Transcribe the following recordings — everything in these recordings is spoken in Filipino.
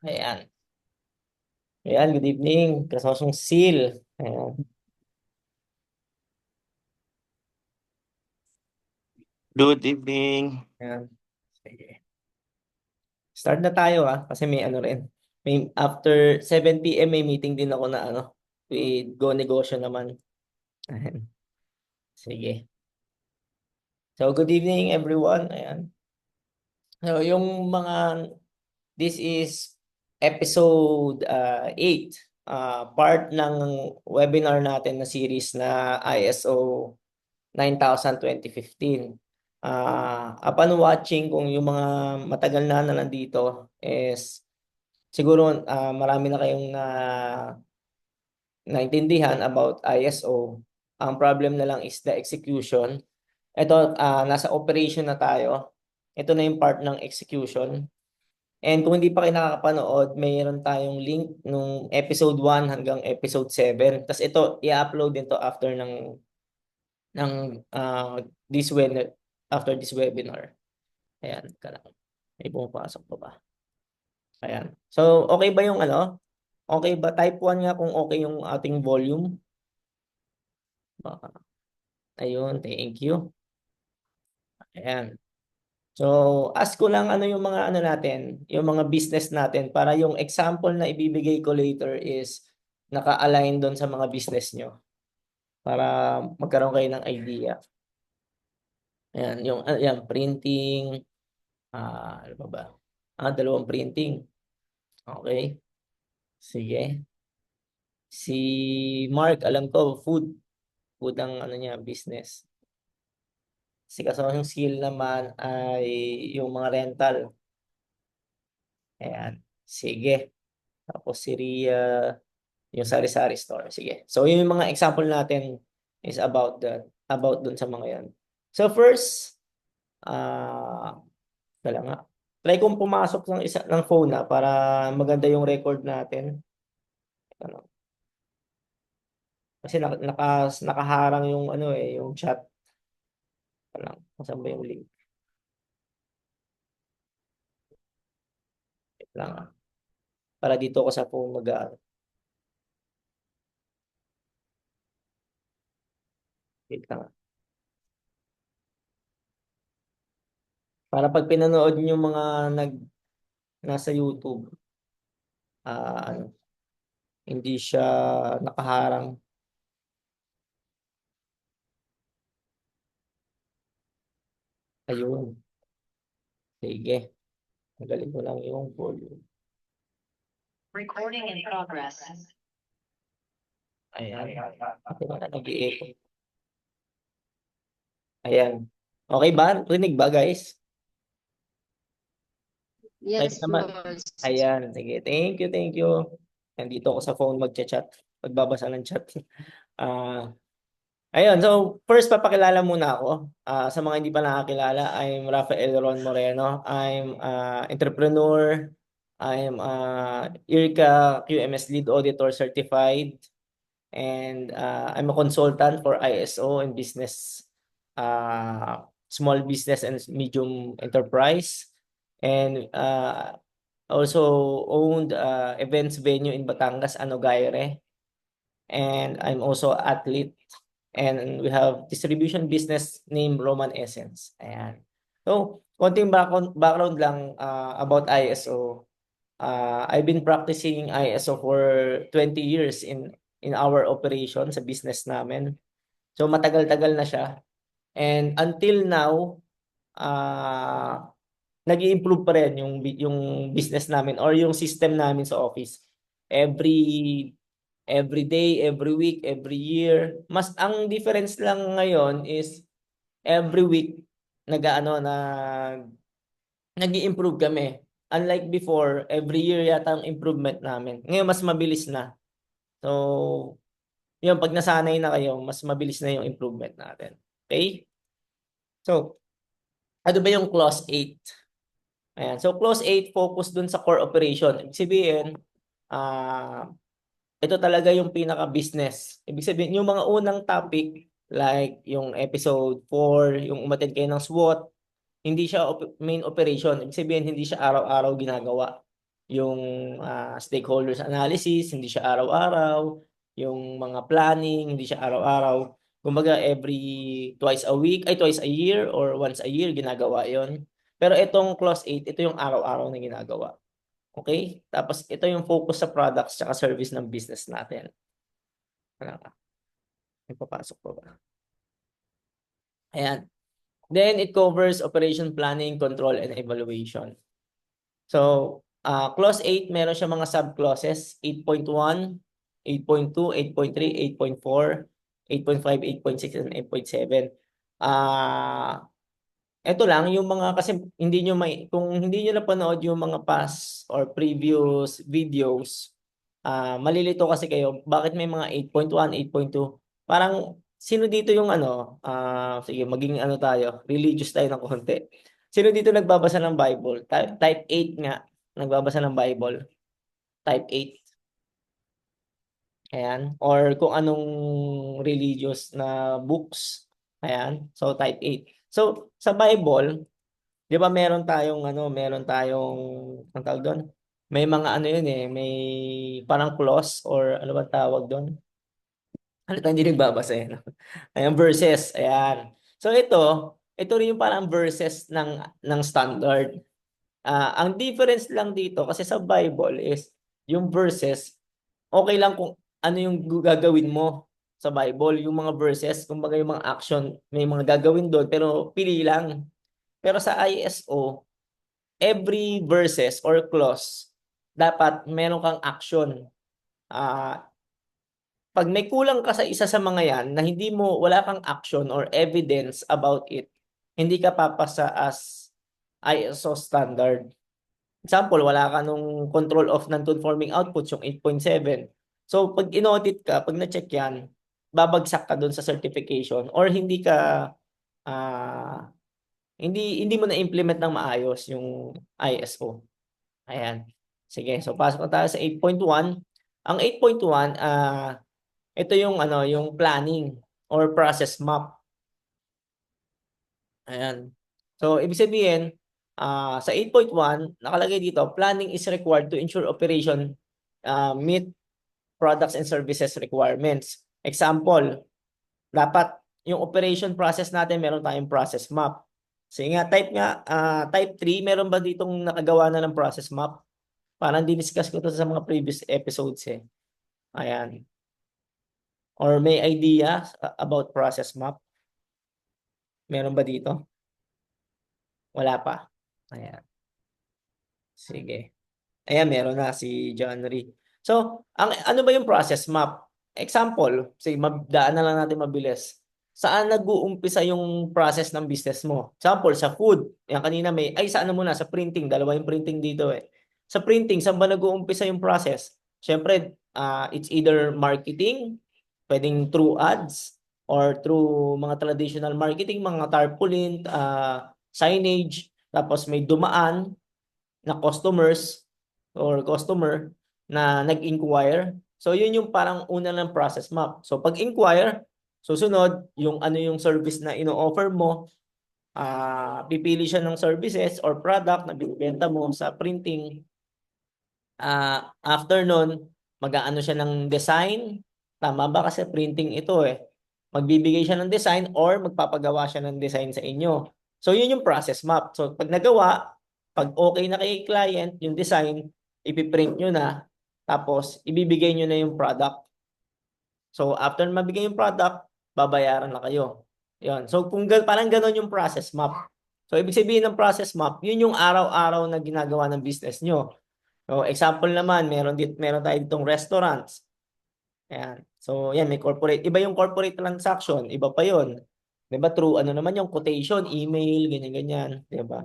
Ayan. Ayan, good evening. Kasosong Sil. Ayan. Good evening. Ayan. Sige. Start na tayo kasi may ano rin. May after 7 p.m. may meeting din ako na with Go Negosyo naman. Ayan. Sige. So, good evening everyone. Ayan. So, yung mga this is episode 8, part ng webinar natin na series na ISO 9000-2015. Upon watching kung yung mga matagal na nandito is siguro marami na kayong naintindihan about ISO. Ang problem na lang is the execution. Ito, nasa operation na tayo. Ito na yung part ng execution. And kung hindi pa kayo nakakapanood, mayroon tayong link nung episode 1 hanggang episode 7. Tapos ito, i-upload din to after ng this webinar, after this webinar. Ayan, kalang. May pumapasok pa ba? Ayan. So, okay ba yung Okay ba? Type 1 nga kung okay yung ating volume. Baka. Ayun, thank you. Ayan. So, ask ko lang ano yung mga natin, yung mga business natin para yung example na ibibigay ko later is naka-align doon sa mga business nyo para magkaroon kayo ng idea. Ayan, yung ayan, printing, ano pa ba? Dalawang printing. Okay. Sige. Si Mark, alam ko, food ang niya, business. Si kasama yung skill naman ay yung mga rental. Ayan. Sige. Tapos si Ria, yung sari-sari store. Sige. So, yun yung mga example natin is about that. About dun sa mga yan. So, first, wala nga. Try kong pumasok ng isa ng phone para maganda yung record natin. Ano, kasi nakaharang yung yung chat. Lang. Saan ba yung link? Wait lang Para dito ako sa phone wait lang Para pag pinanood niyo yung mga nasa YouTube, ano, hindi siya nakaharang. Ayun. Sige. Magaling ko lang yung volume. Recording in progress. Ayan. Ito na nag-i-echo. Ayan. Okay ba? Rinig ba, guys? Type Yes, naman. boss. Ayan. Sige. Thank you, thank you. Nandito ako sa phone magchat-chat. Magbabasa ng chat. Ayun. So, first, papakilala muna ako. Sa mga hindi pa nakakilala, I'm Rafael Ron Moreno. I'm entrepreneur. I'm IRCA QMS Lead Auditor Certified. And I'm a consultant for ISO and business, small business and medium enterprise. And also owned events venue in Batangas, Anogaire. And I'm also athlete. And we have distribution business named Roman Essence. Ayan. So, konting background lang about ISO. I've been practicing ISO for 20 years in our operation sa business namin. So matagal-tagal na siya. And until now, nag-i-improve pa rin yung business namin or yung system namin sa office. Every day, every week, every year. Mas ang difference lang ngayon is every week nag-aano na nag-i-improve kami. Unlike before, every year yata ang improvement namin. Ngayon mas mabilis na. So, yun, pag nasanay na kayo, mas mabilis na yung improvement natin. Okay? So, ano ba yung clause 8? Ayan. So, clause 8 focus dun sa core operation. Ibig sabihin, ah ito talaga yung pinaka-business. Ibig sabihin, yung mga unang topic, like yung episode 4, yung umattend kayo ng SWOT, hindi siya main operation. Ibig sabihin, hindi siya araw-araw ginagawa. yung stakeholders analysis, hindi siya araw-araw, yung mga planning, hindi siya araw-araw. Kumbaga twice a year or once a year ginagawa yon. Pero itong clause 8, ito yung araw-araw na ginagawa. Okay? Tapos ito yung focus sa products at service ng business natin. Wala ka. May papasok pa ba? Ayan. Then it covers operation planning, control, and evaluation. So, clause 8, meron siya mga sub-clauses, 8.1, 8.2, 8.3, 8.4, 8.5, 8.6, and 8.7. Ito lang yung mga, kasi kung hindi nyo napanood yung mga past or previous videos, malilito kasi kayo, bakit may mga 8.1, 8.2? Parang, sino dito yung sige, maging tayo, religious tayo ng konti. Sino dito nagbabasa ng Bible? Type 8 nga, nagbabasa ng Bible. Type 8. Ayan. Or kung anong religious na books. Ayan. So, type 8. So, sa Bible, di ba meron tayong ang tawag doon? May mga yun may parang clause or ano ba tawag doon? Hindi nagbabasa eh. No? Ayan, verses. Ayan. So ito rin yung parang verses ng standard. Ang difference lang dito kasi sa Bible is yung verses, okay lang kung ano yung gagawin mo sa Bible, yung mga verses, kumbaga yung mga action, may mga gagawin doon, pero pili lang. Pero sa ISO, every verses or clause, dapat meron kang action. Pag may kulang ka sa isa sa mga yan na wala kang action or evidence about it, hindi ka papasa as ISO standard. Example, wala ka nung control of non-conforming outputs, yung 8.7. So, pag in-audit ka, pag na-check yan, babagsak ka dun sa certification or hindi mo na-implement ng maayos yung ISO. Ayan. Sige, so pasok na tayo sa 8.1. Ang 8.1, ito yung yung planning or process map. Ayan. So, ibig sabihin, sa 8.1, nakalagay dito, planning is required to ensure operation meet products and services requirements. Example, dapat yung operation process natin, meron tayong process map. Sige nga, type 3, meron ba ditong nakagawa na ng process map? Parang diniscuss ko to sa mga previous episodes eh. Ayan. Or may idea about process map? Meron ba dito? Wala pa. Ayan. Sige. Ayan, meron na si John Ree. So, ano ba yung process map? Example, sige, daan na lang natin mabilis. Saan nag-uumpisa yung process ng business mo? Example, sa food. Yan kanina saan muna? Sa printing. Dalawa yung printing dito eh. Sa printing, saan ba nag-uumpisa yung process? Siyempre, it's either marketing, pwedeng through ads, or through mga traditional marketing, mga tarpaulin, signage, tapos may dumaan na customers or customer na nag-inquire. So, yun yung parang una ng process map. So, pag-inquire, susunod, yung yung service na ino-offer mo, pipili siya ng services or product na binibenta mo sa printing. After nun, mag-aano siya ng design. Tama ba? Kasi printing ito eh. Magbibigay siya ng design or magpapagawa siya ng design sa inyo. So, yun yung process map. So, pag nagawa, pag okay na kay client, yung design, ipiprint nyo na, tapos ibibigay nyo na yung product. So, after mabigay yung product, babayaran na kayo. Yun. So, parang ganon yung process map. So, ibig sabihin ng process map, yun yung araw-araw na ginagawa ng business nyo. So, example naman, meron tayo ditong restaurants. Ayan. So, yan, may corporate. Iba yung corporate transaction. Iba pa yun. Diba? Through naman yung quotation, email, ganyan-ganyan. Diba?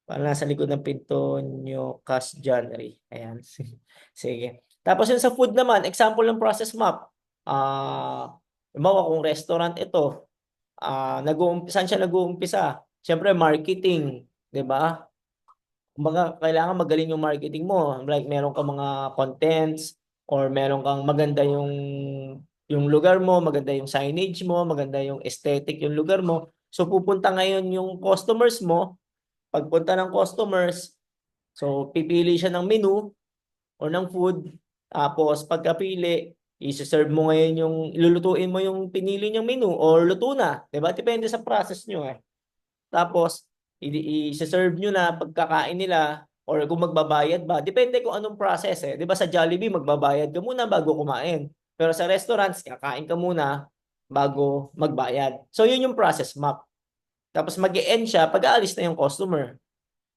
Parang nasa likod ng pinto nyo, Cash January. Ayan. Sige. Tapos yun sa food naman, example ng process map. Halimbawa kung restaurant ito, saan siya nag-uumpisa? Siyempre, marketing. Diba? Kumbaga, kailangan magaling yung marketing mo. Like, meron kang mga contents or meron kang maganda yung lugar mo, maganda yung signage mo, maganda yung aesthetic yung lugar mo. So, pupunta ngayon yung customers mo. Pagpunta ng customers, So, pipili siya ng menu or ng food. Tapos, pagkapili, i-serve mo ngayon yung, ilulutuin mo yung pinili niyang menu or luto na. Diba? Depende sa process nyo eh. Tapos, i-serve nyo na pagkakain nila or kung magbabayad ba. Depende kung anong process eh. Diba sa Jollibee, magbabayad ka muna bago kumain. Pero sa restaurants, kakain ka muna bago magbayad. So, yun yung process map. Tapos mag-e-end siya pag aalis na yung customer.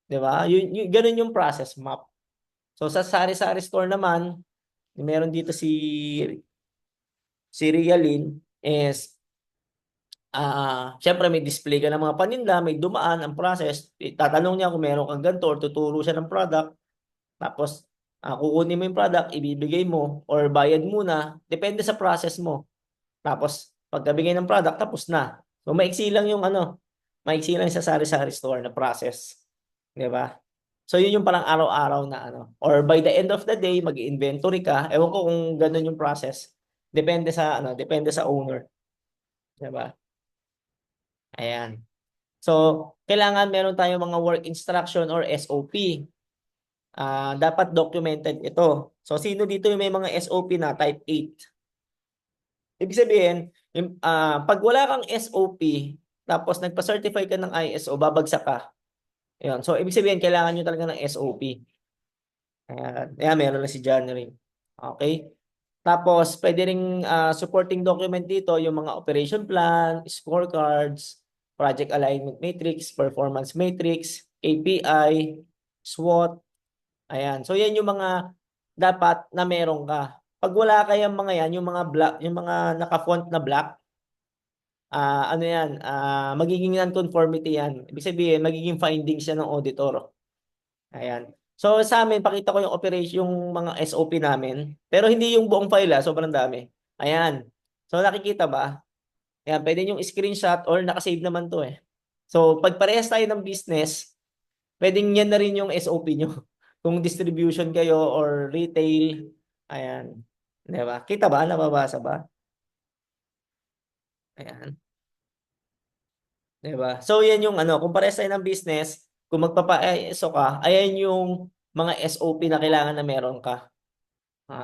Diba? Ganun yung process map. So, sa sari-sari store naman, meron dito si Realin is syempre may display ka ng mga paninda, may dumaan ang process, tatanong niya kung meron kang ganito or tuturo siya ng product, tapos kukunin mo yung product, ibibigay mo or bayad muna, depende sa process mo. Tapos pagkabigay ng product, tapos na. So maiksi lang yung maiksi lang sa sari-sari store na process. 'Di ba? So yun yung parang araw-araw na or by the end of the day, mag-inventory ka. Ewan ko kung ganun yung process. Depende sa owner, 'di ba? Ayan. So, kailangan meron tayong mga work instruction or SOP. Dapat documented ito. So, sino dito yung may mga SOP na type 8? Ibig sabihin, pag wala kang SOP, tapos nagpa-certify ka ng ISO, babagsak ka. Ayan. So, ibig sabihin, kailangan nyo talaga ng SOP. Ayan, meron na si January. Okay? Tapos, pwede ring supporting document dito, yung mga operation plan, scorecards, project alignment matrix, performance matrix, KPI, SWOT. Ayan. So, yan yung mga dapat na meron ka. Pag wala kayang mga yan, yung mga black, yung mga naka-font na black, magiging non-conformity yan. Ibig sabihin, magiging findings yan ng auditor. Ayan. So sa amin, pakita ko yung operation, yung mga SOP namin. Pero hindi yung buong file, sobrang dami. Ayan. So nakikita ba? Ayan, pwede yung screenshot or nakasave naman to eh. So pag parehas tayo ng business, pwedeng yan na rin yung SOP nyo. Kung distribution kayo or retail, ayan. Diba? Kita ba? Nababasa ba? Ayan. Diba? So yan yung kung parehas tayo ng business, kung magpapa-ISO ka, ayan yung mga SOP na kailangan na meron ka.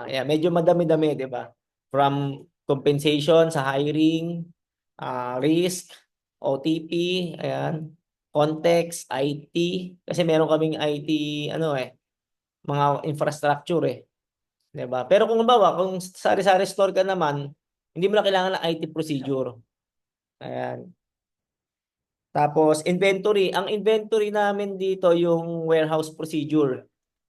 Yeah, medyo madami-dami, 'di ba? From compensation sa hiring, risk, OTP, ayan, context, IT, kasi meron kaming IT mga infrastructure 'di ba? Pero kung halimbawa, kung sari-sari store ka naman, hindi mo na kailangan ng IT procedure. Ayan. Tapos inventory, ang inventory namin dito yung warehouse procedure.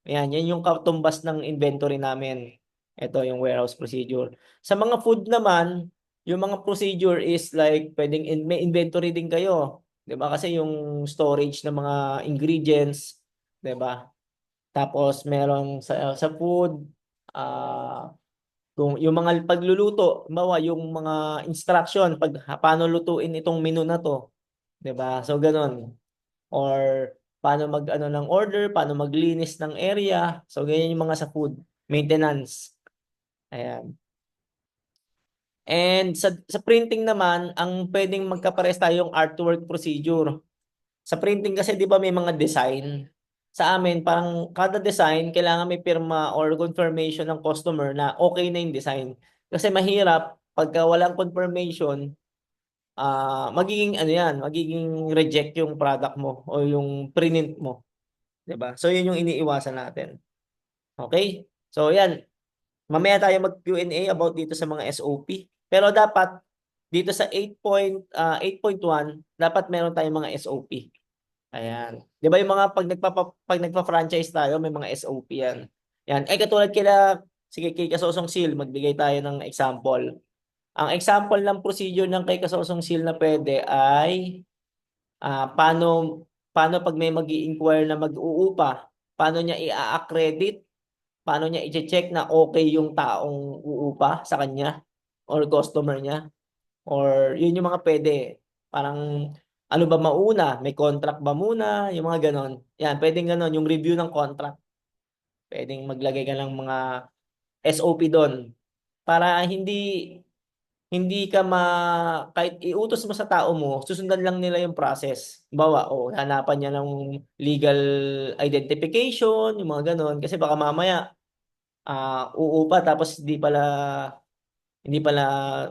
Ayan, yan yung katumbas ng inventory namin. Ito yung warehouse procedure. Sa mga food naman, yung mga procedure is like pwedeng may inventory din kayo, 'di ba? Kasi yung storage ng mga ingredients, 'di ba? Tapos meron sa food kung yung mga pagluluto, halimbawa yung mga instruction pag paano lutuin itong menu na to, 'di ba? So ganun. Or paano ng order, paano maglinis ng area. So ganyan yung mga sa food, maintenance. Ayan. And sa printing naman, ang pwedeng magkapares tayong artwork procedure. Sa printing kasi 'di ba may mga design. Sa amin parang kada design kailangan may pirma or confirmation ng customer na okay na yung design. Kasi mahirap pagka walang confirmation, magiging reject yung product mo o yung print mo, 'di ba? So yun yung iniiwasan natin. Okay? So yan, mamaya tayo mag-Q&A about dito sa mga SOP. Pero dapat dito sa 8.1, dapat meron tayong mga SOP. Ayan. 'Di ba yung mga pag nagpa-franchise tayo, may mga SOP yan. Yan. Ay katulad sige, kay Kasosong Seal, magbigay tayo ng example. Ang example ng procedure ng kay Kasosong Seal na pwede ay paano pag may mag-i-inquire na mag-uupa, paano niya i-accredit, paano niya i-check na okay yung taong uupa sa kanya or customer niya, or yun yung mga pwede. Parang ano ba mauna, may contract ba muna, yung mga ganon. Yan, pwedeng ganon, yung review ng contract. Pwedeng maglagay ka ng mga SOP doon para hindi hindi ka kahit iutos mo sa tao mo, susundan lang nila yung process. Bawa, hanapan niya ng legal identification, yung mga ganon. Kasi baka mamaya, uupa tapos hindi pala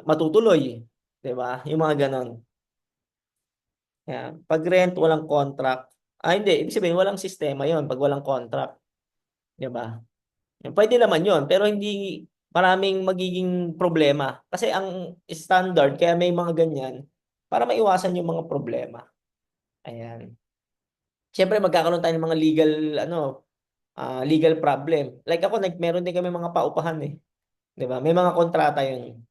matutuloy. 'Di ba? Yung mga ganon. Yan. Pag rent, walang contract. Hindi. Ibig sabihin, walang sistema yon pag walang contract. 'Di ba? Pwede naman yon pero hindi maraming magiging problema. Kasi ang standard, kaya may mga ganyan, para maiwasan yung mga problema. Ayan. Siyempre, magkakaroon tayo ng mga legal problem. Like ako, meron din kami mga paupahan eh. 'Di ba? May mga kontrata yun.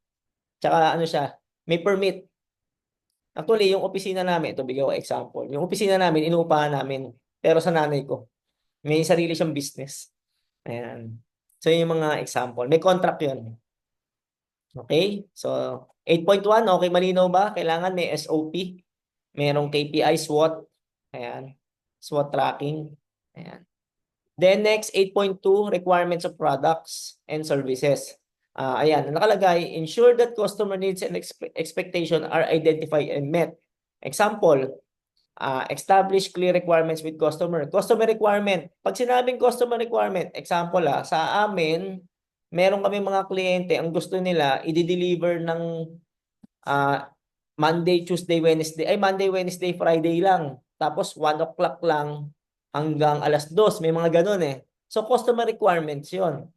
Tsaka ano siya, may permit. Actually, yung opisina namin, ito bigyan ko example. Yung opisina namin, inuupahan namin. Pero sa nanay ko, may sarili siyang business. Ayan. So, yun yung mga example. May contract yun. Okay? So, 8.1, okay, malinaw ba? Kailangan may SOP. Merong KPI, SWOT. Ayan. SWOT tracking. Ayan. Then next, 8.2, requirements of products and services. Ayan, nakalagay, ensure that customer needs and expectation are identified and met. Example, establish clear requirements with customer. Customer requirement. Pag sinabing customer requirement, example sa amin, meron kami mga kliyente, ang gusto nila, i-deliver ng Monday, Tuesday, Wednesday, Monday, Wednesday, Friday lang. Tapos 1 o'clock lang hanggang 2:00. May mga ganun eh. So, customer requirements yon.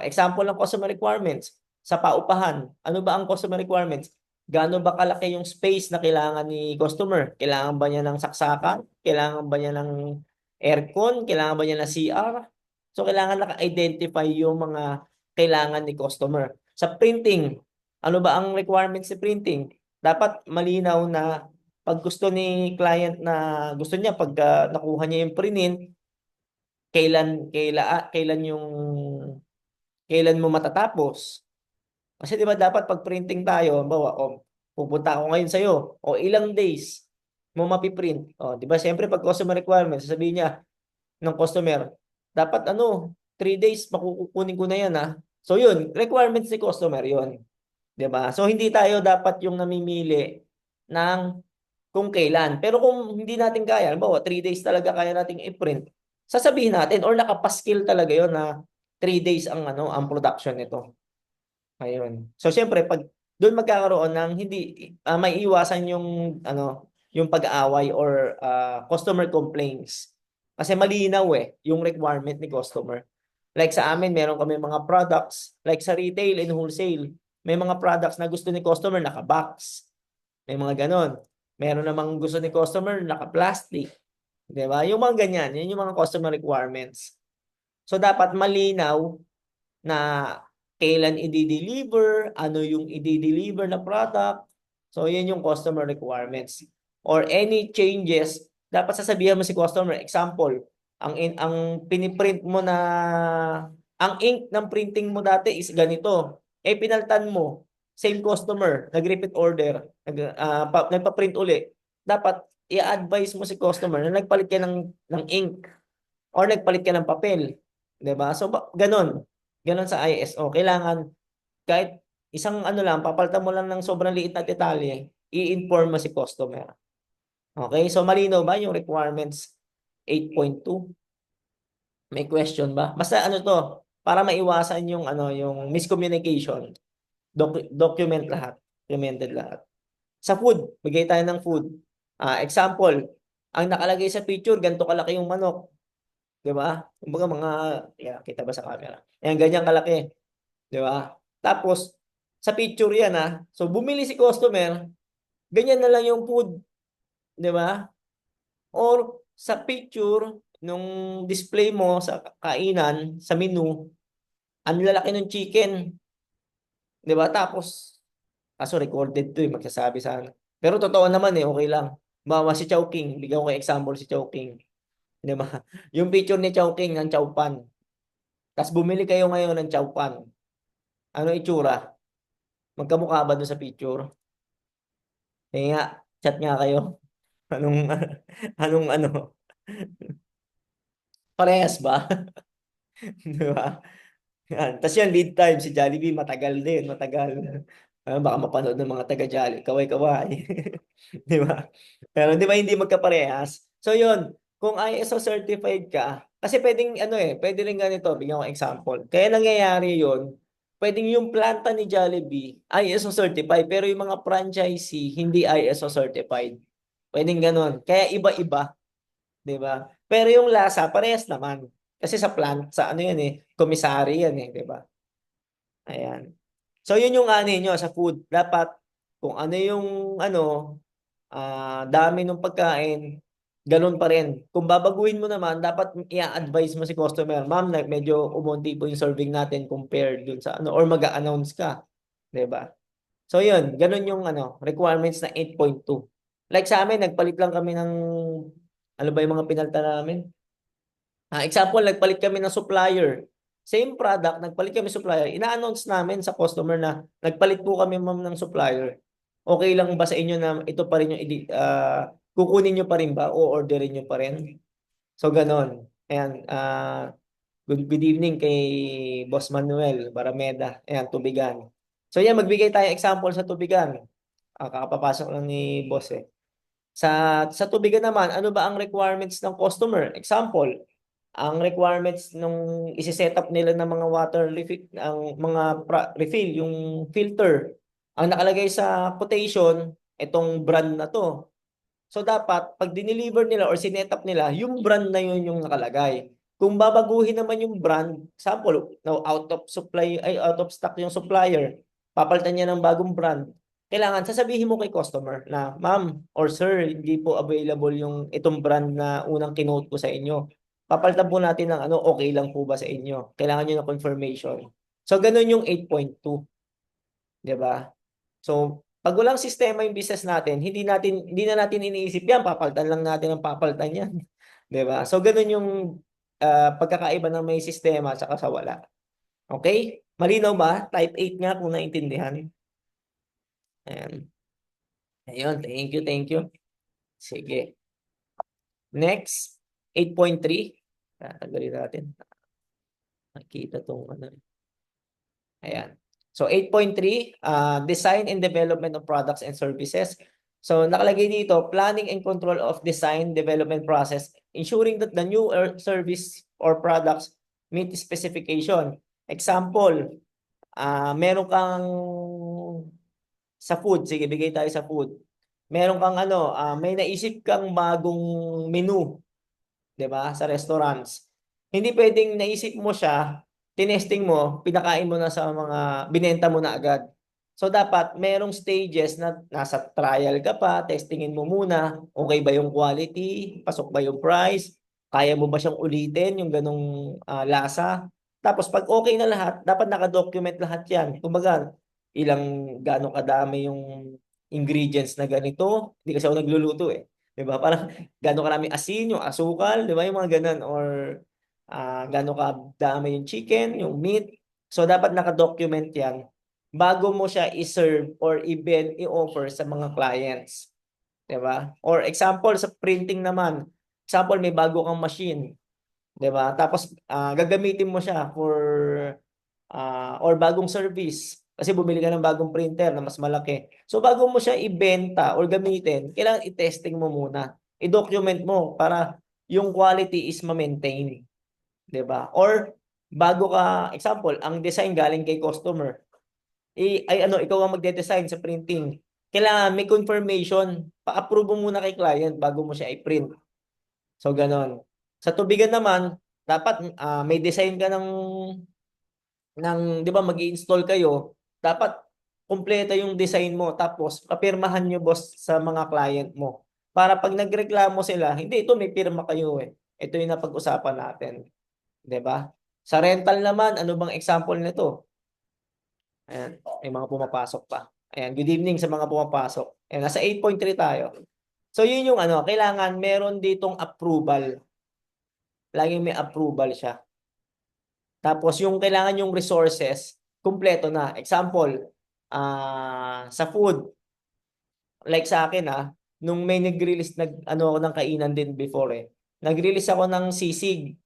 Example ng customer requirements sa paupahan. Ano ba ang customer requirements? Gaano ba kalaki yung space na kailangan ni customer? Kailangan ba niya ng saksakan? Kailangan ba niya ng aircon? Kailangan ba niya ng CR? So, kailangan naka-identify yung mga kailangan ni customer. Sa printing, ano ba ang requirements sa printing? Dapat malinaw na pag gusto ni client na gusto niya pag nakuha niya yung print, kailan mo matatapos. Kasi 'di ba dapat pag printing tayo, halimbawa, pupunta ako ngayon sa iyo, ilang days mo mapiprint. 'Di ba siyempre pag customer requirements, sasabihin niya ng customer, dapat 3 days makukunin ko na 'yan So 'yun, requirements ni customer 'yun. 'Di ba? So hindi tayo dapat yung namimili ng kung kailan. Pero kung hindi natin kaya, halimbawa 3 days talaga kaya nating i-print, sasabihin natin or nakapaskil talaga 'yon na 3 days ang production nito. Ayun. So syempre pag doon magkakaroon ng hindi may iwasan yung pag-aaway or customer complaints. Kasi malinaw yung requirement ni customer. Like sa amin, meron kami mga products, like sa retail and wholesale, may mga products na gusto ni customer naka-box. May mga ganon. Meron namang gusto ni customer naka-plastic. 'Di ba? Yung mga ganyan, yun yung mga customer requirements. So dapat malinaw na kailan i-deliver, ano yung i-deliver na product. So yun yung customer requirements. Or any changes, dapat sasabihan mo si customer. Example, ang piniprint mo na ang ink ng printing mo dati is ganito. Pinaltan mo, same customer, nag-repeat order, nagpa-print uli. Dapat i-advise mo si customer na nagpalit ka ng ink or nagpalit ka ng papel. 'Di ba? So ganon sa ISO. Kailangan kahit isang lang, papalitan mo lang ng sobrang liit na detalye, i-inform mo si customer. Okay? So malinaw ba yung requirements 8.2? May question ba? Basta to, para maiwasan yung miscommunication. Document lahat, documented lahat. Sa food, bigay tayo ng food. Example, ang nakalagay sa picture, ganito kalaki yung manok. 'Di ba? Kumbaga kita ba sa camera? Ayan, ganyan kalaki. 'Di ba? Tapos, sa picture yan So, bumili si customer, ganyan na lang yung food. 'Di ba? Or, sa picture, nung display mo sa kainan, sa menu, ang lalaki ng chicken. 'Di ba? Tapos, kaso recorded to magsasabi sana. Pero totoo naman okay lang. Bawa si Chowking, bigyan ko example si Chowking. 'Di ba? Yung picture ni Chowking ng Chowpan. Tapos bumili kayo ngayon ng Chowpan. Ano itsura? Magkamukha ba doon sa picture? Nga, chat nga kayo. Anong, anong, parehas ba? Di ba? Yan. Tapos yan, lead time, si Jollibee, matagal din, matagal. Baka mapanood ng mga taga-Jolly, kaway-kaway. Di ba? Pero di ba hindi magkaparehas? So yun, kung ISO certified ka, kasi pwedeng ano pwede rin ganito, bigyan ko example. Kaya nangyayari yun, pwedeng yung planta ni Jollibee ISO certified, pero yung mga franchisee hindi ISO certified. Pwedeng ganun. Kaya iba-iba, di ba? Pero yung lasa, parehas naman. Kasi sa plant, sa ano yan commissary yan di ba? Ayan. So yun yung ano nyo sa food. Dapat kung ano yung dami ng pagkain, ganun pa rin. Kung babaguhin mo naman, dapat i-advise mo si customer, ma'am, medyo umunti po yung serving natin compared dun sa or mag-a-announce ka, 'di ba? So yun, ganun yung requirements na 8.2. Like sa amin, nagpalit lang kami ng ano ba yung mga pinalta namin? Example, nagpalit kami ng supplier. Same product, nagpalit kami supplier. Ina-announce namin sa customer na nagpalit po kami ma'am ng supplier. Okay lang ba sa inyo na ito pa rin yung kukunin nyo pa rin ba o orderin nyo pa rin? So ganon. Ayan, good evening kay Boss Manuel Barameda. Ayan, Tubigan. So yan, magbigay tayo example sa Tubigan. Kakapapasok lang ni Boss Sa Tubigan naman, ano ba ang requirements ng customer? Example, ang requirements nung isi-set up nila ng mga water refill, ang mga refill, yung filter, ang nakalagay sa quotation, itong brand na to. So dapat pag dineliver nila or sinet up nila, yung brand na yun yung nakalagay. Kung babaguhin naman yung brand, example, now out of supply ay out of stock yung supplier, papalitan niya ng bagong brand. Kailangan sasabihin mo kay customer na, ma'am or sir, hindi po available yung itong brand na unang kinote ko sa inyo. Papalitan po natin ng okay lang po ba sa inyo? Kailangan niyo ng confirmation. So ganun yung 8.2, 'di ba? So pag walang sistema yung business natin, hindi na natin iniisip yan, papalitan lang natin ang papalitan yan. 'Di ba? So ganun yung pagkakaiba ng may sistema at saka sa wala. Okay? Malinaw ba? Type 8 nga kung naintindihan. Ayan. Ayun, thank you, thank you. Sige. Next, 8.3. Tanggalin natin. Nakita tong Ayan. So 8.3, design and development of products and services. So nakalagay dito, planning and control of design development process, ensuring that the new service or products meet specification. Example, meron kang sa food, sige bigay tayo sa food. Meron kang may naisip kang bagong menu, 'di ba, sa restaurants. Hindi pwedeng naisip mo siya, tinesting mo, pinakain mo na sa mga binenta mo na agad. So dapat merong stages na nasa trial ka pa, testingin mo muna, okay ba yung quality, pasok ba yung price, kaya mo ba siyang ulitin yung ganong lasa. Tapos pag okay na lahat, dapat naka-document lahat 'yan. Kumbaga, gaano kadami yung ingredients na ganito. Hindi kasi ako nagluluto 'Di ba? Parang gaano karaming asin, yung asukal, 'di ba? Yung mga ganun or gaano kadami yung chicken, yung meat. So dapat naka-document 'yan bago mo siya i-serve or i-offer sa mga clients, 'di ba? Or example sa printing naman. Example, may bago kang machine, 'di ba? Tapos gagamitin mo siya for or bagong service kasi bumili ka ng bagong printer na mas malaki. So bago mo siya ibenta or gamitin, kailangan i-testing mo muna. I-document mo para yung quality is ma-maintain, 'di ba? Or bago ka, example, ang design galing kay customer. Ikaw ang magde-design sa printing. Kailangan may confirmation, pa-approve mo muna kay client bago mo siya i-print. So ganon. Sa tubigan naman, dapat may design ka ng 'di ba magi-install kayo, dapat kumpleto yung design mo tapos papirmahan niyo boss sa mga client mo. Para pag nagreklamo sila, hindi ito may pirma kayo Ito yung napag-usapan natin, 'di ba? Sa rental naman, ano bang example nito? Ayan, may mga pumapasok pa. Ayan, good evening sa mga pumapasok. Ayan, nasa 8.3 tayo. So yun yung kailangan meron ditong approval. Laging may approval siya. Tapos yung kailangan yung resources, kumpleto na. Example, sa food, like sa akin nung may nag-release ako ng kainan din before Nag-release ako ng sisig.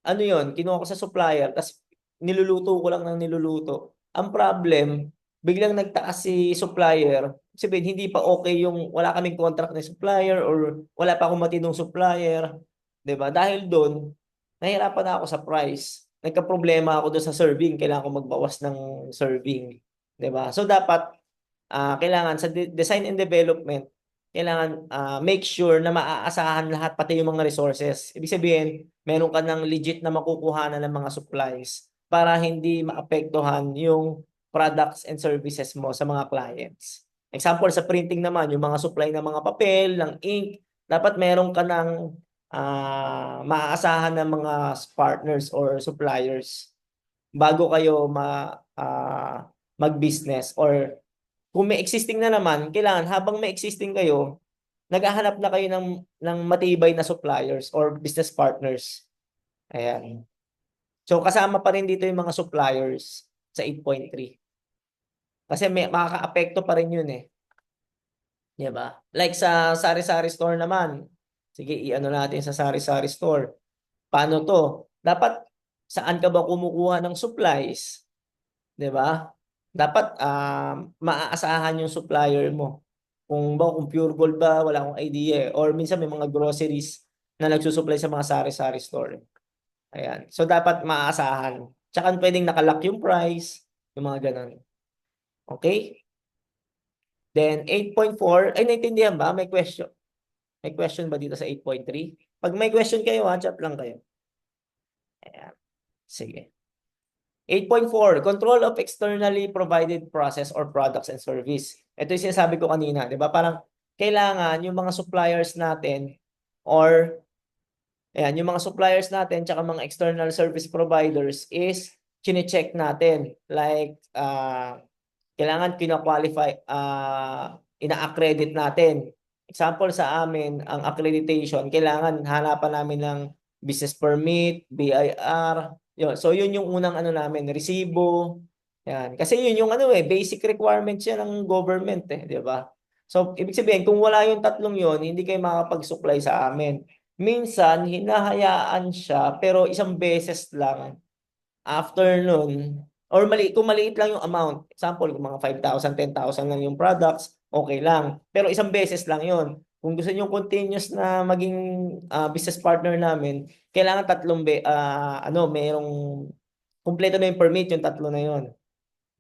Ano yun, kinuha ko sa supplier, tapos niluluto ko lang ng niluluto. Ang problem, biglang nagtaas si supplier. Sabihin, hindi pa okay yung wala kaming contract ng supplier or wala pa akong matinong supplier. 'Di ba? Dahil doon, nahirapan na ako sa price. Nagka-problema ako doon sa serving. Kailangan ko magbawas ng serving. 'Di ba? So, dapat kailangan sa design and development, kailangan make sure na maaasahan lahat pati yung mga resources. Ibig sabihin, meron ka ng legit na makukuhanan ng mga supplies para hindi maapektuhan yung products and services mo sa mga clients. Example, sa printing naman, yung mga supply ng mga papel, ng ink, dapat meron ka ng maaasahan ng mga partners or suppliers bago kayo mag-business. Or kung may existing na naman, kailangan habang may existing kayo, naghahanap na kayo ng matibay na suppliers or business partners. Ayan. So, kasama pa rin dito yung mga suppliers sa 8.3. Kasi may makakaapekto pa rin yun eh. Di ba? Like sa sari-sari store naman. Sige, i-ano natin sa sari-sari store. Paano to? Dapat saan ka ba kumukuha ng supplies? Di ba? Dapat maaasahan yung supplier mo. Kung pure gold ba, wala akong idea eh. Or minsan may mga groceries na nagsusupply sa mga sari-sari store. Ayan. So, dapat maaasahan. Tsaka pwedeng nakalock yung price, yung mga ganun. Okay? Then, 8.4, ay, naintindihan ba? May question. May question ba dito sa 8.3? Pag may question kayo, chat lang kayo. Ayan. Sige. 8.4, control of externally provided process or products and service. Ito yung sinasabi ko kanina, di ba? Parang kailangan yung mga suppliers natin or ayan, yung mga suppliers natin tsaka mga external service providers is chine-check natin. Like, kailangan kina-qualify, ina-accredit natin. Example sa amin, ang accreditation, kailangan hanapan namin ng business permit, BIR. Yun. So, yun yung unang ano namin, resibo. Yan. Kasi yun yung ano basic requirements yan ng government di ba? So, ibig sabihin, kung wala yung tatlong yun, hindi kayo makakapag-supply sa amin. Minsan, hinahayaan siya, pero isang beses lang. After nun, or kung maliit lang yung amount, example, kung mga 5,000, 10,000 lang yung products, okay lang. Pero isang beses lang yun. Kung gusto nyo continuous na maging business partner namin, kailangan merong kumpleto na yung permit, yung tatlo na yun.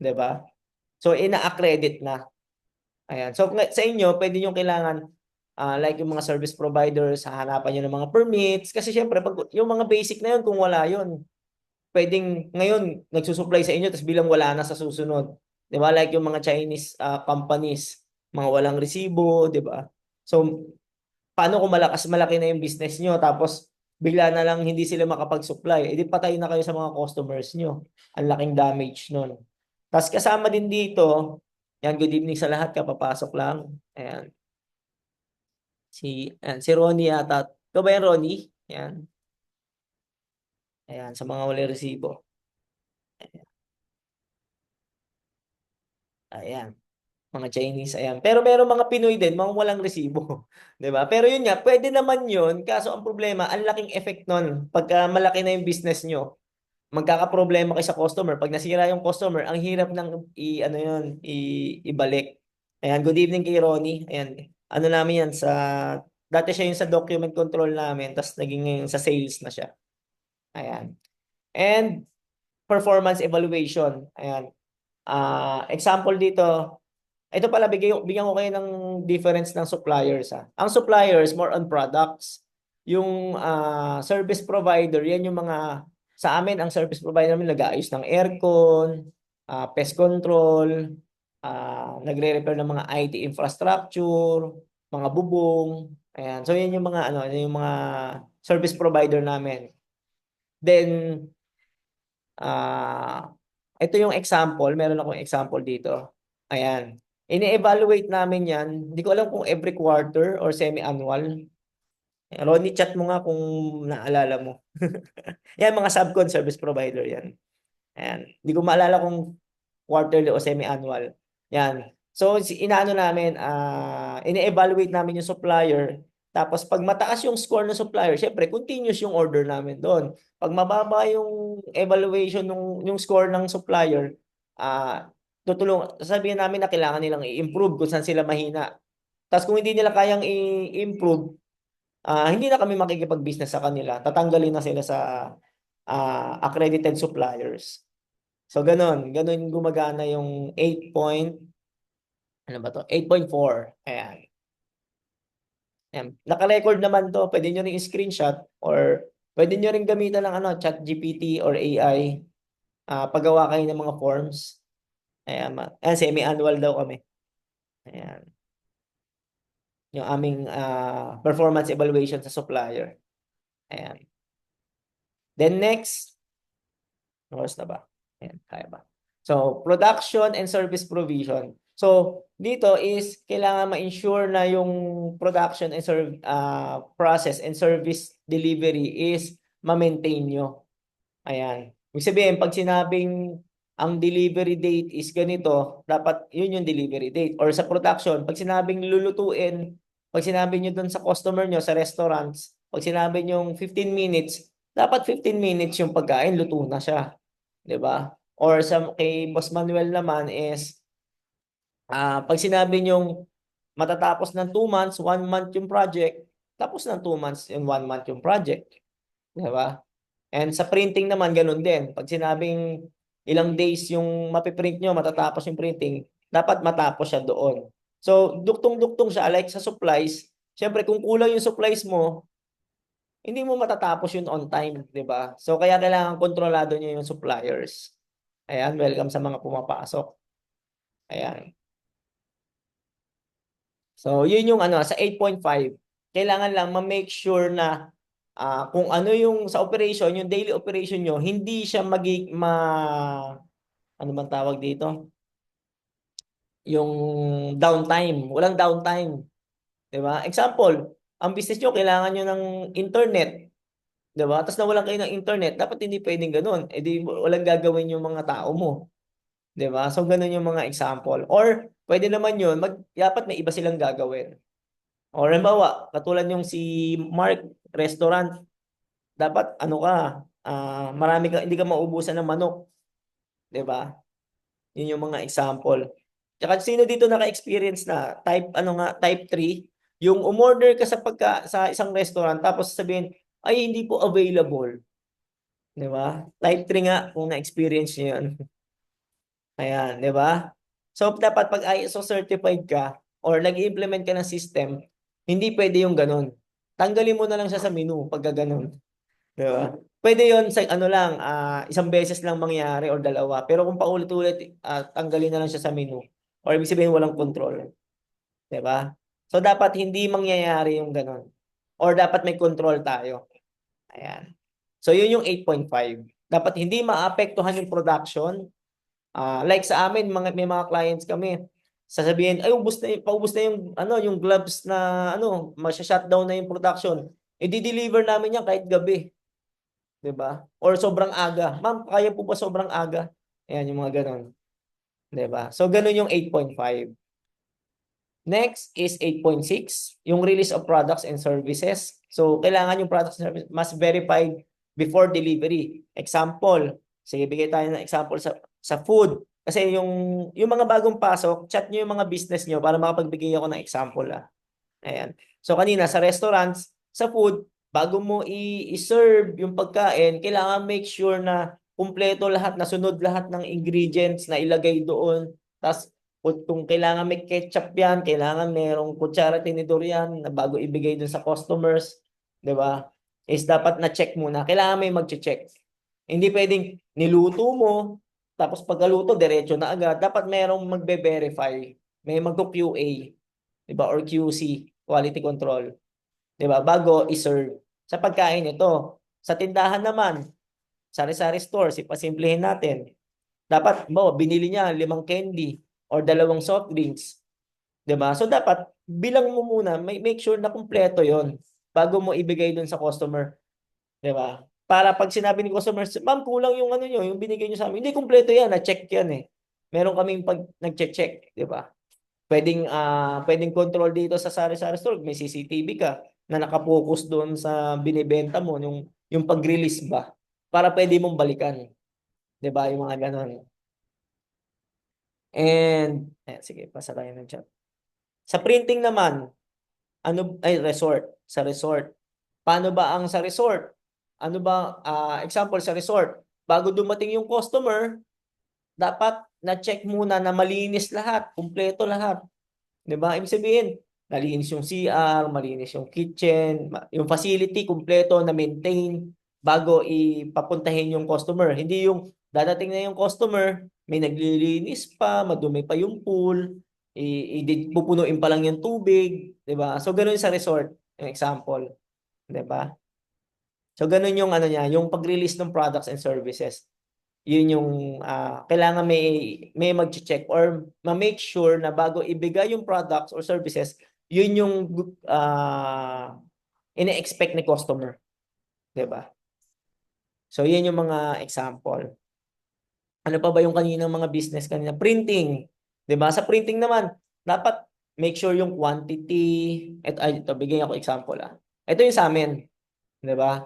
'Di ba? So, ina-accredit na. Ayan. So, sa inyo, pwede nyo kailangan, like yung mga service providers, hahanapan nyo ng mga permits. Kasi syempre, yung mga basic na yun, kung wala yun, pwedeng ngayon, nagsusupply sa inyo, tapos bilang wala na sa susunod. Di ba? Like yung mga Chinese companies, mga walang resibo, di ba? So, paano kung malaki na yung business nyo, tapos bigla na lang hindi sila makapag-supply, edi patay na kayo sa mga customers nyo. Ang laking damage nun. Tapos kasama din dito, yan, good evening sa lahat, kapapasok lang. Ayan. Si Ronnie yata. Ikaw ba yan, Ronnie? Ayan. Ayan, sa mga wala resibo. Ayan. Mga Chinese, ayan. Pero meron mga Pinoy din, mga walang resibo. 'Di ba? Pero yun nga, pwede naman yun. Kaso ang problema, ang laking effect nun. Pagka malaki na yung business nyo, magkakaproblema kayo sa customer. Pag nasira yung customer, ang hirap ng ibalik. Ayan, good evening kay Ronnie. Ayan, ano namin yan dati siya yung sa document control namin, tapos naging ngayon sa sales na siya. Ayan. And performance evaluation. Ayan. Example dito, ito pala, bigyan ko kayo ng difference ng suppliers. Ang suppliers, more on products. Yung service provider, yan yung mga, sa amin, ang service provider namin nag-aayos ng aircon, pest control, nagre-repair ng mga IT infrastructure, mga bubong. Ayan. So, yan yung mga, yung mga service provider namin. Then, ito yung example. Meron akong example dito. Ayan. Ini-evaluate namin yan. Hindi ko alam kung every quarter or semi-annual. Ronnie, chat mo nga kung naalala mo. Yan, mga subcon service provider yan. Ayan. Hindi ko maalala kung quarterly o semi-annual. Yan. So, inaano namin, ini-evaluate namin yung supplier. Tapos, pag mataas yung score ng supplier, syempre, continuous yung order namin doon. Pag mababa yung evaluation yung score ng supplier, sabihin namin na kailangan nilang i-improve kung saan sila mahina. Tapos kung hindi nila kayang i-improve, hindi na kami makikipag-business sa kanila. Tatanggalin na sila sa accredited suppliers. So ganun gumagana yung 8.4. Ayan. Ayan. Naka-record naman to. Pwede nyo rin i-screenshot or pwede nyo rin gamitan ng ChatGPT or AI. Paggawa kayo ng mga forms. Ayan, semi-annual daw kami. Ayan. Yung aming performance evaluation sa supplier. Ayan. Then next, oras na ba? Ayan, kaya ba? So, production and service provision. So, dito is kailangan ma-ensure na yung production and process and service delivery is ma-maintain nyo. Ayan. Ibig sabihin, pag sinabing ang delivery date is ganito, dapat yun yung delivery date. Or sa production, pag sinabing lulutuin, pag sinabi nyo dun sa customer nyo, sa restaurants, pag sinabi nyo 15 minutes, dapat 15 minutes yung pagkain, luto na siya. 'Di ba? Or kay Boss Manuel naman is pag sinabi nyong matatapos ng 2 months, 1 month yung project, tapos ng 2 months and 1 month yung project. 'Di ba? And sa printing naman ganun din. Pag sinabing ilang days yung mapiprint nyo, matatapos yung printing, dapat matapos siya doon. So, duktong-duktong siya like sa supplies. Syempre kung kulang yung supplies mo, hindi mo matatapos yun on time, 'di ba? So kaya kailangan kontrolado niyo yung suppliers. Ayan, welcome sa mga pumapasok. Ayan. So, yun yung sa 8.5. Kailangan lang ma-make sure na kung ano yung sa operation, yung daily operation nyo, hindi siya ano man tawag dito? Yung downtime. Walang downtime. 'Di ba? Example, ang business nyo, kailangan nyo ng internet. 'Di ba? Tapos nawalan kayo ng internet, dapat hindi pwedeng ganun. Eh di walang gagawin yung mga tao mo. 'Di ba? So ganun yung mga example. Or pwede naman yun, dapat may iba silang gagawin. Or halimbawa, katulad yung si Mark restaurant, dapat marami ka, hindi ka maubusan ng manok. 'Di ba? Yun yung mga example. Tsaka sino dito naka-experience na type 3, yung umorder ka sa isang restaurant tapos sabihin, ay hindi po available. 'Di ba? Type 3 nga kung na-experience niyo 'yun. Ayan, 'di ba? So dapat pag ISO certified ka or nag-implement ka ng system, hindi pwede yung ganun. Tanggalin mo na lang siya sa menu pag ganun. 'Di ba? Pwede yon sa lang, isang beses lang mangyari or dalawa. Pero kung paulit-ulit, tanggalin na lang siya sa menu. Or ibig sabihin walang control. 'Di ba? So dapat hindi mangyayari yung ganun. Or dapat may control tayo. Ayan. So yun yung 8.5. Dapat hindi maapektuhan yung production. Like sa amin, may mga clients kami, sasabihin, ay paubos na yung yung gloves na masya-shutdown na yung production. I-deliver namin yan kahit gabi. 'Di ba? Or sobrang aga. Ma'am, kaya po ba sobrang aga? Ayan yung mga ganon. 'Di ba? So ganon yung 8.5. Next is 8.6, yung release of products and services. So kailangan yung products and services must verified before delivery. Example, sige bigay tayo ng example sa food. Kasi yung mga bagong pasok, chat nyo yung mga business nyo para makapagbigay ako ng example. Ayan. So kanina sa restaurants, sa food, bago mo i-serve yung pagkain, kailangan make sure na kumpleto lahat, nasunod lahat ng ingredients na ilagay doon. Tapos kung kailangan may ketchup yan, kailangan merong kutsara, tinidor yan na bago ibigay dun sa customers, 'di ba? Is dapat na check muna. Kailangan may magche-check. Hindi pwedeng niluto mo, tapos pagkaluto diretso na agad. Dapat merong magbe-verify, may magko-QA, 'di ba? Or QC, quality control, 'di ba? Bago i-serve. Sa pagkain ito, sa tindahan naman, sari-sari stores, ipasimplihin natin. Dapat binili niya 5 candy or 2 soft drinks, 'di ba? So dapat bilang mo muna, make sure na kumpleto 'yon bago mo ibigay dun sa customer, 'di ba? Para pag sinabi ni customer, "Ma'am, kulang yung niyo, yung binigay niyo sa amin." Hindi kumpleto 'yan, na-check 'yan eh. Meron kaming pag nagche-check, 'di ba? Pwedeng control dito sa sari-sari store, may CCTV ka na nakapokus doon sa binebenta mo, yung pag-release ba para pwede mong balikan. 'Di ba? Yung mga ganon. And, sige, pasa tayo ng chat. Sa printing naman, resort. Sa resort. Paano ba ang sa resort? Ano ba, example sa resort, bago dumating yung customer, dapat na-check muna na malinis lahat, kumpleto lahat. 'Di ba? Ibig sabihin, malinis yung CR, malinis yung kitchen, yung facility kumpleto na maintain bago ipapuntahin yung customer. Hindi yung dadating na yung customer, may naglilinis pa, madumi pa yung pool, pupunuin pa lang yung tubig, 'di ba? So ganoon sa resort, yung example, 'di ba? So ganoon yung ano niya, yung pag-release ng products and services. Yun yung kailangan may mag-check or ma-make sure na bago ibigay yung products or services, yun yung ine-expect ni customer, 'di ba? So yun yung mga example. Ano pa ba yung kaninang mga business kanina? Printing, 'di ba? Sa printing naman, dapat make sure yung quantity. Ito bigyan ako example Ito yung sa amin, 'di ba?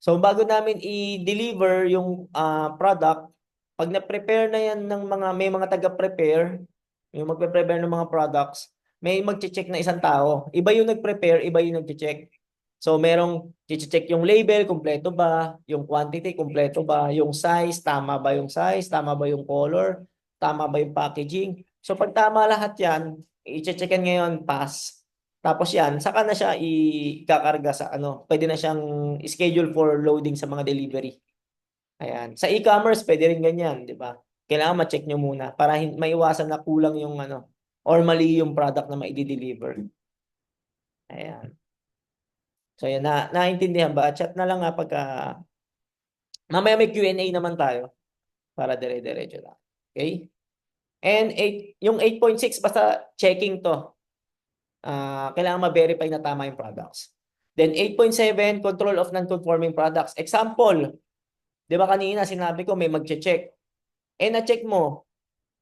So bago namin i-deliver yung product, pag na-prepare na yan ng may mga taga-prepare, yung magpe-prepare ng mga products, may magche-check na isang tao. Iba yung nag-prepare, iba yung nagche-check. So merong check yung label, kumpleto ba, yung quantity, kumpleto ba, yung size, tama ba yung size, tama ba yung color, tama ba yung packaging. So pag tama lahat yan, i-checkan ngayon, pass. Tapos yan, saka na siya ikakarga sa pwede na siyang schedule for loading sa mga delivery. Ayan. Sa e-commerce, pwede rin ganyan, di ba? Kailangan ma-check nyo muna para maiwasan na kulang yung or mali yung product na maidi-deliver. Ayan. So yan, naintindihan ba? Chat na lang pagka mamaya may Q&A naman tayo para dire-diretso lang. Okay? And yung 8.6, basta checking to. Kailangan ma-verify na tama yung products. Then 8.7, control of non-conforming products. Example, di ba kanina sinabi ko may mag-check. Na-check mo,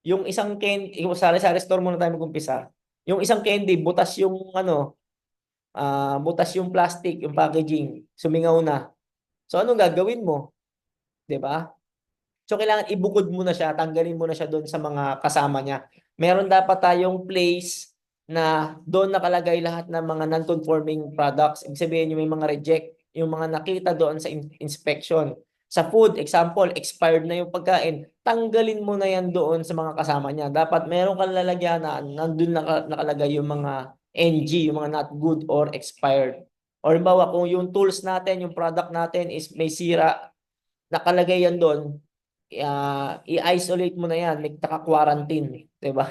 yung isang candy, sa store muna tayo mag-umpisa. Yung isang candy, butas yung butas yung plastic, yung packaging, sumingaw na. So anong gagawin mo? 'Di ba? So kailangan ibukod mo na siya, tanggalin mo na siya doon sa mga kasama niya. Meron dapat tayong place na doon nakalagay lahat ng mga non-conforming products. Ibig sabihin yung may mga reject, yung mga nakita doon sa inspection. Sa food, example, expired na yung pagkain, tanggalin mo na yan doon sa mga kasama niya. Dapat meron kang lalagyanan, nandun nakalagay yung mga NG, yung mga not good or expired. Or bawa kung yung tools natin, yung product natin is may sira, nakalagay yan doon, i-isolate mo na yan, may naka-quarantine, 'di ba?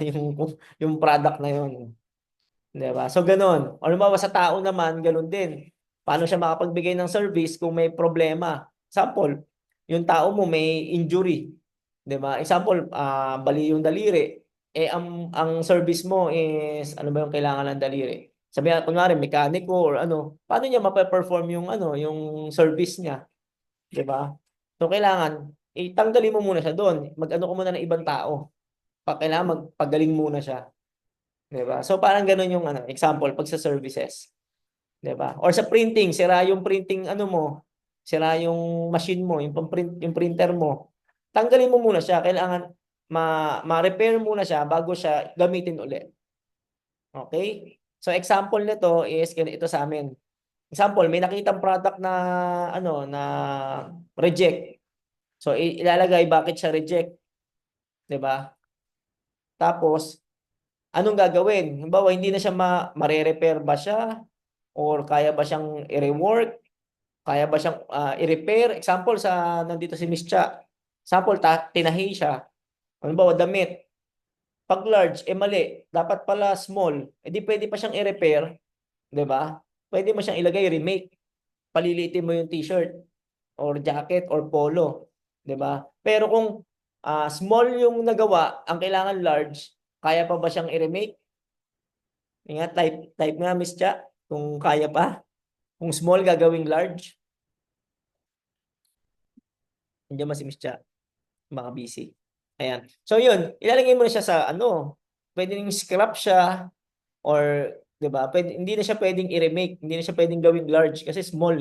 Yung product na yun. 'Di ba? So ganoon. O halimbawa sa tao naman, ganoon din. Paano siya makapagbigay ng service kung may problema? Example, yung tao mo may injury, 'di ba? Example, bali yung daliri. Ang service mo is ano ba yung kailangan ng daliri? Sabihin kunwari mekaniko or paano niya mape-perform yung service niya, 'di ba? So kailangan itanggalin mo muna siya doon. Mag-ano ko muna ng ibang tao. Kailangan magpagaling muna siya. 'Di ba? So parang ganoon yung example pag sa services, 'di ba? Or sa printing, sira yung printing mo, sira yung machine mo, yung pang-print, yung printer mo. Tanggalin mo muna siya, kailangan ma-repair muna siya bago siya gamitin ulit. Okay? So example nito is ito sa amin. Example, may nakitang product na na reject. So ilalagay bakit siya reject, 'di ba? Tapos anong gagawin? Halimbawa, hindi na siya mare-repair ba siya? Or kaya ba siyang i-rework? Kaya ba siyang i-repair? Example, nandito si Miss Cha. Example, tinahi siya. Halimbawa, damit. Pag large, mali. Dapat pala small. Di pwede pa siyang i-repair. Di ba? Pwede mo siyang ilagay, remake. Palilitin mo yung t-shirt or jacket or polo. Di ba? Pero kung small yung nagawa, ang kailangan large, kaya pa ba siyang i-remake? Ingat, type nga, Miss Cha, kung kaya pa. Kung small, gagawing large. Nandiyan ba si Miss Cha? Baka busy. Ayan. So, yun. Ilalagay mo na siya sa pwede nang scrap siya or, di ba? Hindi na siya pwedeng i-remake. Hindi na siya pwedeng gawing large kasi small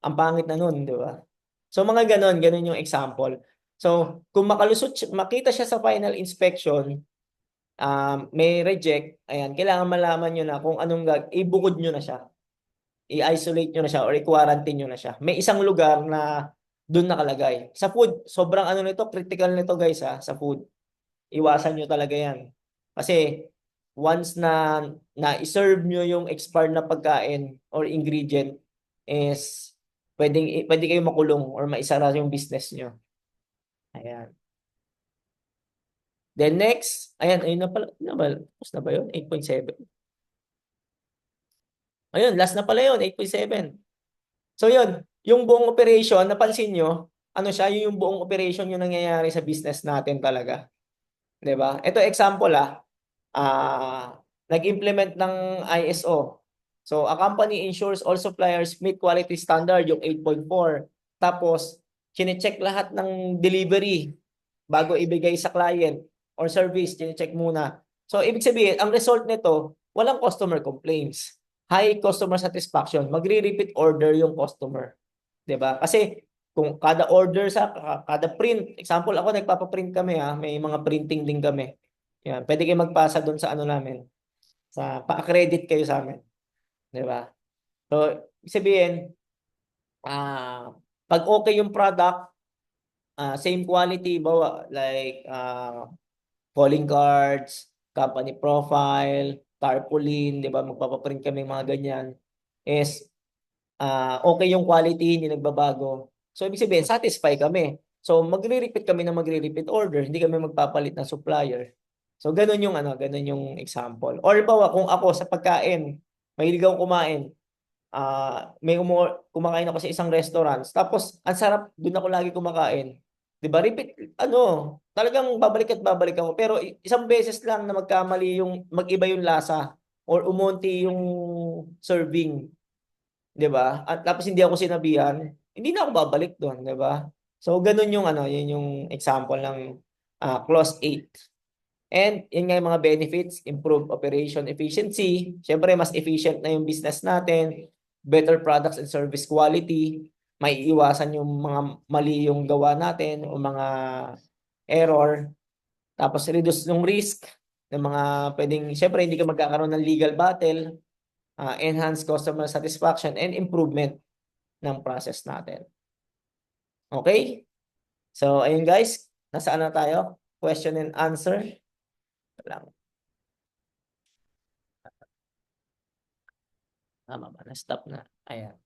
Ang pangit na nun, di ba? So, mga ganon yung example. So, kung makita siya sa final inspection, may reject, ayan, kailangan malaman nyo na kung ibukod nyo na siya, i-isolate nyo na siya or i-quarantine nyo na siya. May isang lugar na doon nakalagay. Sa food, sobrang nito, critical nito guys sa food. Iwasan nyo talaga yan. Kasi once na i-serve nyo yung expired na pagkain or ingredient is pwede kayo makulong or maisara yung business nyo. Ayan. Then next, ayan, ayun na pala, tapos na ba yun? 8.7. Ayun, last na pala yun, 8.7. So yun, yung buong operation, napansin nyo, siya, yung buong operation yung nangyayari sa business natin talaga. 'Di ba? Ito example nag-implement ng ISO. So a company ensures all suppliers meet quality standard yung 8.4. Tapos chine-check lahat ng delivery bago ibigay sa client or service, chine-check muna. So ibig sabihin, ang result nito, walang customer complaints. High customer satisfaction, magre-repeat order yung customer. 'Di ba? Kasi kung kada order kada print, example ako nagpapa-print kami may mga printing din kami. Yan, pwede kayo magpasa doon sa namin, sa pa-credit kayo sa amin, 'di ba? So, ibig sabihin, pag okay yung product, same quality, bawa like calling cards, company profile, tarpaulin, 'di ba? Magpapa-print kami mga ganyan. Is okay yung quality, hindi nagbabago. So, ibig sabihin, satisfy kami. So, magre-repeat kami na magre-repeat order, hindi kami magpapalit ng supplier. So, ganun yung ganun yung example. Or bawa, kung ako sa pagkain, mahilig akong kumain, kumakain ako sa isang restaurant, tapos, ang sarap, doon ako lagi kumakain. 'Di ba? Repeat, talagang babalik at babalik ako. Pero isang beses lang na mag-iba yung lasa or umunti yung serving, 'di ba? At tapos hindi ako sinabihan, hindi na ako babalik doon, 'di ba? So ganun yung yun yung example ng clause 8. And yun nga yung mga benefits, improve operation efficiency, syempre mas efficient na yung business natin, better products and service quality, maiiwasan yung mga mali yung gawa natin o mga error, tapos reduce yung risk ng mga pwedeng, syempre hindi ka magkakaroon ng legal battle, enhance customer satisfaction and improvement ng process natin. Okay? So, ayun guys, nasaan na tayo? Question and answer. Lang. Tama ba? Na-stop na. Ayan.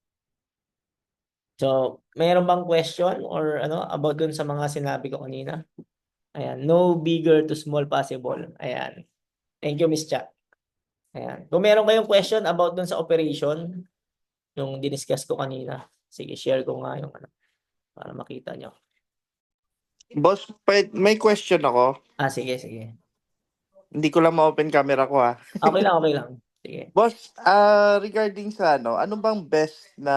So, mayroon bang question or about dun sa mga sinabi ko kanina? Ayan. No bigger to small possible. Ayan. Thank you, Miss Cha. Ayan. Kung meron kayong question about dun sa operation, yung diniscuss ko kanina, sige, share ko nga yung para makita nyo. Boss, may question ako. Sige, sige. Hindi ko lang ma-open camera ko Okay lang, okay lang. Sige. Boss, regarding sa ano bang best na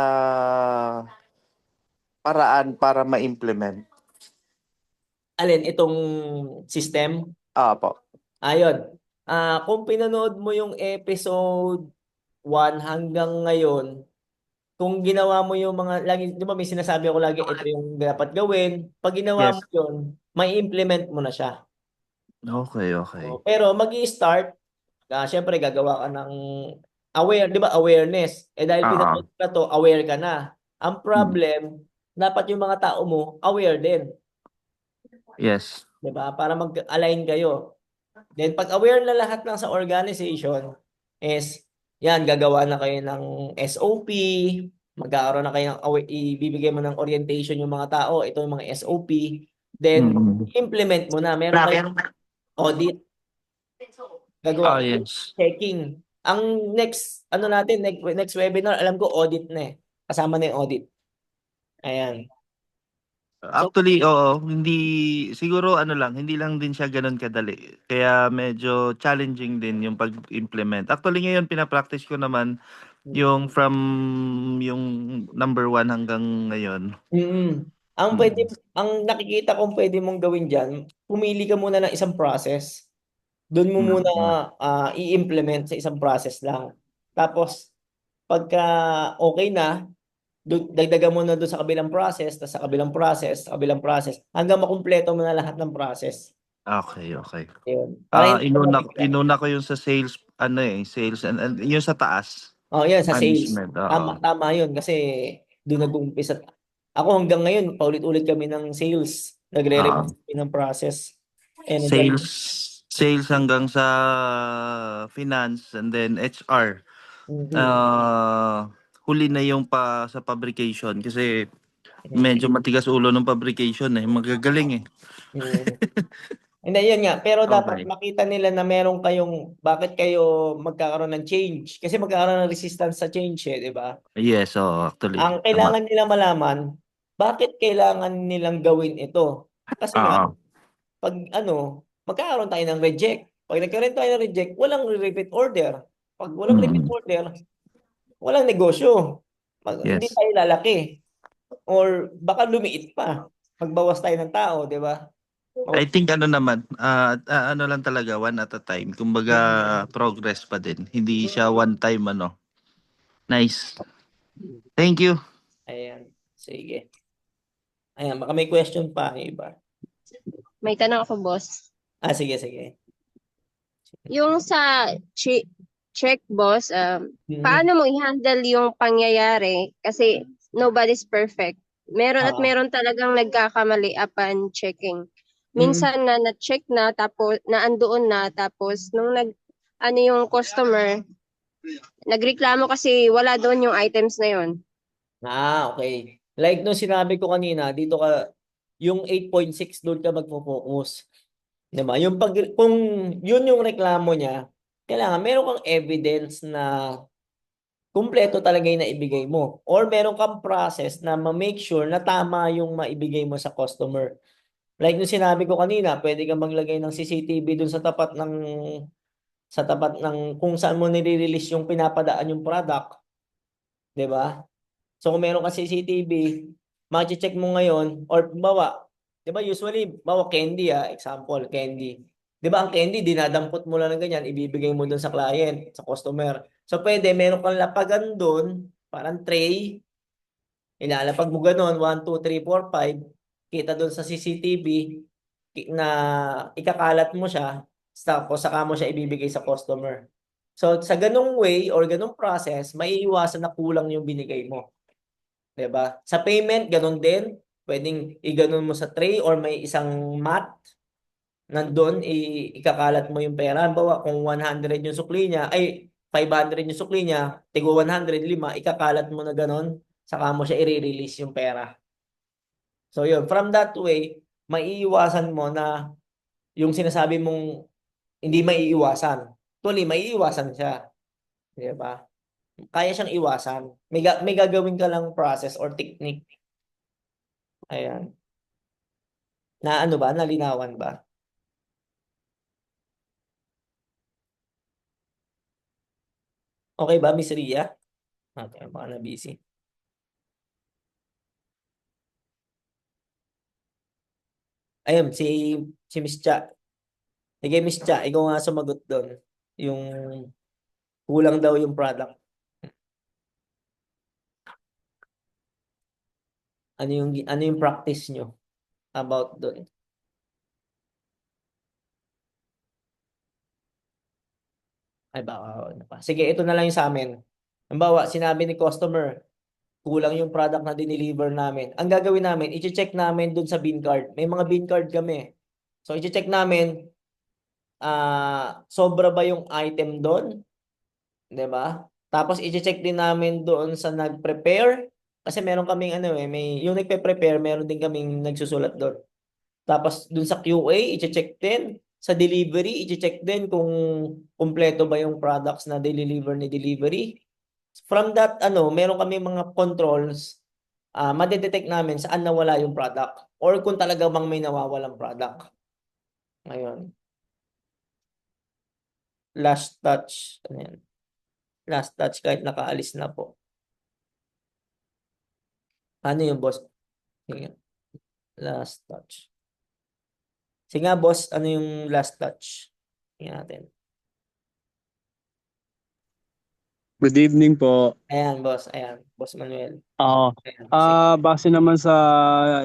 paraan para ma-implement? Alin, itong system? Po. Ayun. Kung pinanood mo yung episode 1 hanggang ngayon, kung ginawa mo yung mga, lagi, di ba may sinasabi ako lagi, ito yung dapat gawin. Pag ginawa mo Yes. yun, may implement mo na siya. Okay, okay. Pero mag-i-start, syempre gagawa ka ng di ba, awareness. Dahil pinanood ka na to, aware ka na. Ang problem, dapat yung mga tao mo, aware din. Yes. Di ba? Para mag-align kayo. Then, pag aware na lahat ng sa organization, is, yan, gagawa na kayo ng SOP, magkakaroon na kayo ibibigay mo ng orientation yung mga tao, ito yung mga SOP, then, implement mo na. Meron kayong audit, gagawa yes. checking. Ang next, natin, next webinar, alam ko audit na kasama na yung audit. Ayan. Actually, oo, siguro hindi lang din siya ganun kadali. Kaya medyo challenging din yung pag-implement. Actually ngayon pinapractice ko naman yung from yung number 1 hanggang ngayon. Ang nakikita kong pwede mong gawin diyan, pumili ka muna ng isang process. Doon mo muna i-implement sa isang process lang. Tapos pagka okay na, dagdagan mo na doon sa kabilang process, tapos sa kabilang process, hanggang makumpleto mo na lahat ng process. Okay, okay. Yun. Para hindi ka mabigla. Inuna ko yung sa sales, sales and yung sa taas, Oh, yan sa sales. management. Tama, Oo. tama yun kasi doon nag-uumpisa. Ako hanggang ngayon, paulit-ulit kami ng sales. Oo. Nagre-review kami ng process. And then, Sales, sales hanggang sa finance and then HR. mhm. Huli na yung sa fabrication kasi Mhm. medyo matigas ulo ng fabrication magagaling eh. Mhm. Hindi, yun nga. Pero dapat Okay. makita nila na meron kayong, bakit kayo magkakaroon ng change? Kasi magkakaroon ng resistance sa change di ba? Yes, actually. Ang Tama. kailangan nila malaman, bakit kailangan nilang gawin ito? Kasi nga, Oo. pag magkakaroon tayo ng reject. Pag nagkaroon tayo ng reject, walang repeat order. Pag walang repeat Mm. order, walang negosyo. Hindi Yes. tayo lalaki. Or baka lumiit pa. Magbawas tayo ng tao, di ba? I O, think naman, ano lang talaga, one at a time. Kumbaga, progress pa din. Hindi siya one time, Nice. Thank you. ayan. Sige. Ayan, baka may question pa, iba. May tanong ako, boss. Sige, sige. Yung sa check, boss, Mhm. paano mo i-handle yung pangyayari? Kasi nobody's perfect. Meron at Oo. meron talagang nagkakamali upon checking. Mhm. Minsan na-check na, tapos naandoon na, tapos nung yung customer, nagreklamo kasi wala doon yung items na yun. Okay. Like nung sinabi ko kanina, dito yung 8.6 doon ka magfo-focus. 'Di ba? Kung yun yung reklamo niya, kailangan meron kang evidence na kumpleto talaga yung naibigay mo or meron kang process na ma-make sure na tama yung maibigay mo sa customer. Like nung sinabi ko kanina, pwede kang maglagay ng CCTV doon sa tapat ng kung saan mo nire-release yung pinapadaan yung product, 'di ba? So kung meron kang CCTV, check mo ngayon or bawa, 'di ba usually bawa candy example, candy. 'Di ba ang candy dinadampot mo lang ng ganyan, ibibigay mo doon sa client, sa customer. So pwede meron kang lapagan doon, parang tray, ilalapag mo gano'n, 1 2 3 4 5 kita doon sa CCTV na ikakalat mo siya, tapos saka mo siya ibibigay sa customer. So sa ganung way or ganung process, maiiwasan na kulang yung binigay mo. 'Di ba? Sa payment, ganun din. Pwedeng iganon mo sa tray or may isang mat nandoon ikakalat mo yung pera. Halimbawa, kung 100 yung sukli niya, ay 500 yung sukli niya, tigo 100, 5, ikakalat mo na ganun, saka mo siya i-release yung pera. So yun, from that way, maiiwasan mo na yung sinasabi mong hindi maiiwasan. Actually, maiiwasan siya. 'Di ba? Kaya siyang iwasan. May gagawin ka lang process or technique. Ayan. Na ano ba? Nalinawan ba? Okay ba, Miss Ria? Okay, baka na busy. Ayun, si Miss Cha. Sige, Miss Cha, ikaw nga sumagot doon. Yung kulang daw yung product. Ano yung practice nyo about doon? Ay, baka ano pa. Sige, ito na lang yung sa amin. Halimbawa, sinabi ni customer, kulang yung product na dineliver namin. Ang gagawin namin, i-check namin doon sa bin card. May mga bin card kami. So, i-check namin, sobra ba yung item doon? 'Di ba? Tapos i-check din namin doon sa nag-prepare kasi meron kaming may yung nagpe-prepare, meron din kaming nagsusulat doon. Tapos doon sa QA, i-check din. Sa delivery, i-check din kung kumpleto ba yung products na deliver ni delivery. From that, meron kami mga controls, madedetect namin saan nawala yung product or kung talaga bang may nawawalang product. Ngayon, last touch. Ano yan? Last touch kahit nakaalis na po. Ano yung boss? Sige, last touch. Sige nga, boss, ano yung last touch? Tingnan natin. Good evening po. Ayan, boss. Ayan, Boss Manuel. Oo. Ayan, sige. Base naman sa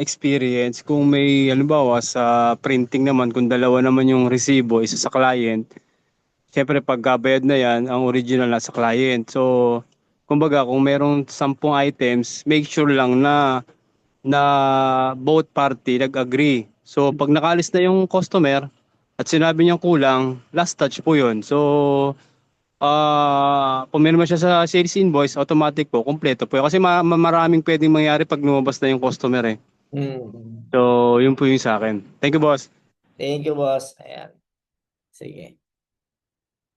experience, kung may halimbawa sa printing naman, kung dalawa naman yung resibo, isa sa client, syempre pagkabayad na yan, ang original na sa client. So, kumbaga, kung merong 10 items, make sure lang na both party nag-agree. So, pag nakalis na yung customer at sinabi niyang kulang, last touch po yun. So, pumirma siya sa sales invoice, automatic po, kompleto po. Kasi maraming pwedeng mangyari pag lumabas na yung customer eh. Mm. So, yun po yung sa akin. Thank you, boss. Thank you, boss. Ayan. Sige.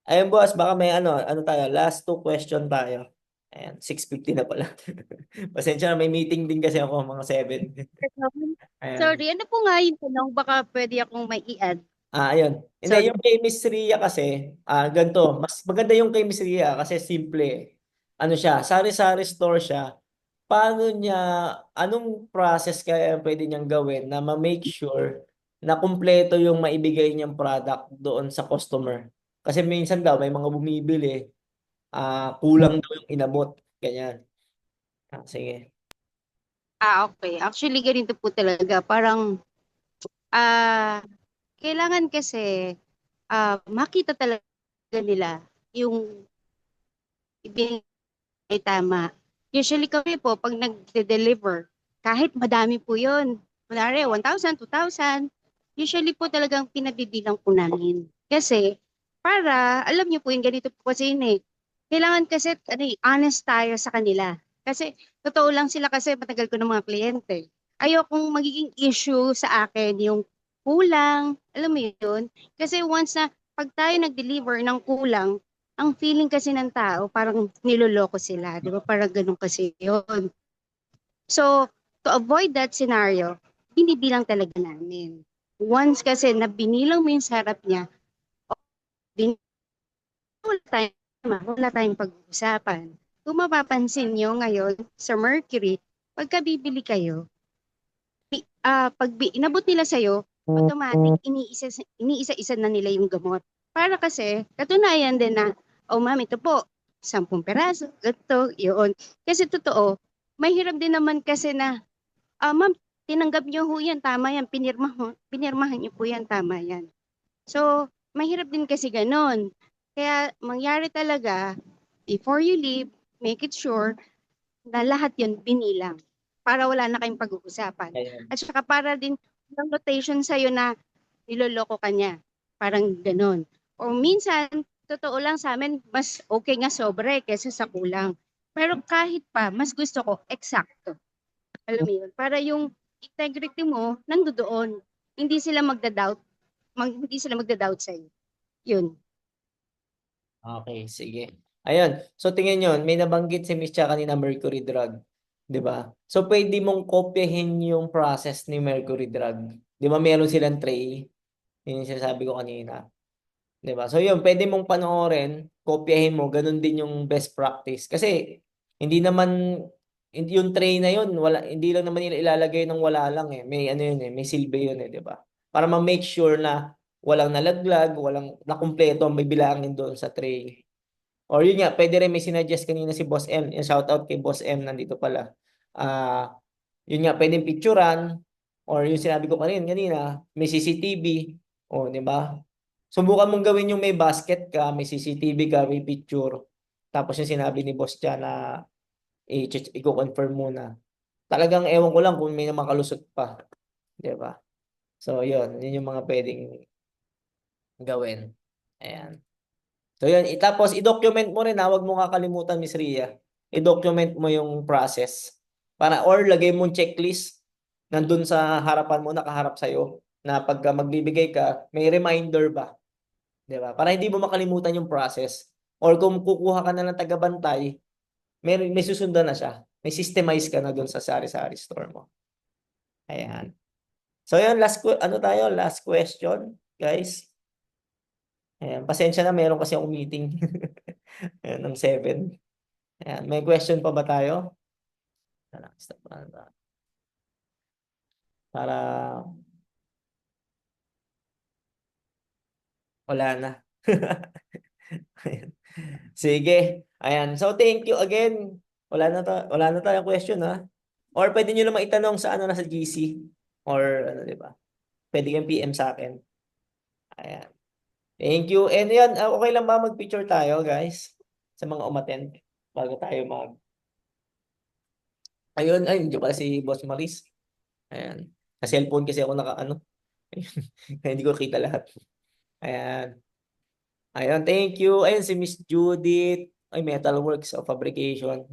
Ayun, boss, baka may ano tayo, last 2 question tayo. Ayan, 6:50 na pala. Pasensya na, may meeting din kasi ako mga 7. Ayan. Sorry, ano po nga yung tanong? Baka pwede akong may i-add. Ayun. Hindi, Sorry. yung kay Miss Ria kasi, ganito, mas maganda yung kay Miss Ria kasi simple. Ano siya, sari-sari store siya. Paano niya, anong process kaya pwede niyang gawin na ma-make sure na kumpleto yung maibigay niyang product doon sa customer? Kasi minsan daw may mga bumibili, kulang daw yung inabot, ganyan. Sige. Okay. Actually, ganito po talaga. Parang, kailangan kasi, makita talaga nila yung ibinigay tama. Usually kami po, pag nag-deliver, kahit madami po yun, kunwari 1,000, 2,000, usually po talagang pinabibilang po namin. Kasi, para, alam niyo po yung ganito po kasi yun eh. Kailangan kasi, honest tayo sa kanila. Kasi, totoo lang sila kasi matagal ko ng mga kliyente. Ayokong magiging issue sa akin yung kulang, alam mo yun? Kasi once na, pag tayo nag-deliver ng kulang, ang feeling kasi ng tao, parang niloloko sila, di ba? Parang ganun kasi yun. So, to avoid that scenario, binibilang talaga namin. Once kasi na binilang mo yung sarap niya, bin- wala tayong pag-uusapan. Kung mapapansin nyo ngayon sa Mercury, pagka bibili kayo, pag inabot nila sa'yo, automatic, iniisa-isa na nila yung gamot. Para kasi, katunayan din na, oh ma'am, ito po, 10 peraso, ganito, yun. Kasi totoo, mahirap din naman kasi na, ma'am, tinanggap niyo ho yan, tama yan, pinirmahan niyo po yan, tama yan. So, mahirap din kasi ganon. Kaya, mangyari talaga, before you leave, make it sure na lahat yun binilang para wala na kayong pag-uusapan. Ayan. At saka para din yung notation sa'yo na niloloko ka niya. Parang ganon. O minsan, totoo lang sa amin, mas okay nga sobre kesa sa kulang. Pero kahit pa, mas gusto ko eksakto. Alam mo yun? Para yung integrity mo, nandoon. Hindi sila magda-doubt sa'yo. Yun. Okay, sige. Ayun. So tingnan nyo, may nabanggit si Miss Cha kanina Mercury Drug. 'Di ba? So pwede mong kopyahin yung process ni Mercury Drug. 'Di ba meron silang tray? Yun yung sinasabi ko kanina. 'Di ba? So yun, pwede mong panoorin, kopyahin mo, ganun din yung best practice. Kasi yung tray na yun, hindi lang naman nila ilalagay ng wala lang eh. May ano yun eh, may silbi yun eh, 'di ba? Para ma-make sure na walang nalaglag, walang nakumpleto ang bibilangin doon sa tray. Or yun nga, pwede rin may sinuggest kanina si Boss M. Yung shoutout kay Boss M, nandito pala. Yun nga, pwedeng picturean. Or yung sinabi ko kanina, may CCTV. O, di ba? Subukan mong gawin yung may basket ka, may CCTV ka, may picture. Tapos yung sinabi ni Boss Tia na i-confirm muna. Talagang ewan ko lang kung may makalusot pa. Di ba? So, yun yung mga pwedeng gawin. Ayan. So yun, tapos i-document mo rin, huwag mo kakalimutan, Miss Ria. I-document mo yung process. Or lagay mong checklist nandun sa harapan mo, nakaharap sa'yo, na pagka magbibigay ka, may reminder ba? Di ba? Para hindi mo makalimutan yung process. Or kung kukuha ka na ng tagabantay, may susundan na siya. May systemize ka na dun sa sari-sari store mo. Ayan. So yun, last question, guys. Ayan, pasensya na, meron kasi akong meeting. Ayan, ng 7. Ayan, may question pa ba tayo? Stop para wala na. Sige. Ayan. So, thank you again. Wala na tayong question, ha? Or pwede nyo naman itanong sa ano na sa GC. Or ano, di ba? Pwede kang PM sa akin. Ayan. Thank you. And yan, okay lang ba mag-picture tayo, guys? Sa mga umattend bago tayo mag... Ayun, ay, hindi pala si Boss Maris. Ayan. Sa cellphone kasi ako naka-ano. Kaya hindi ko kita lahat. Ayan. Ayun, thank you. Ayun, si Miss Judith. Ay, Metalworks of Fabrication.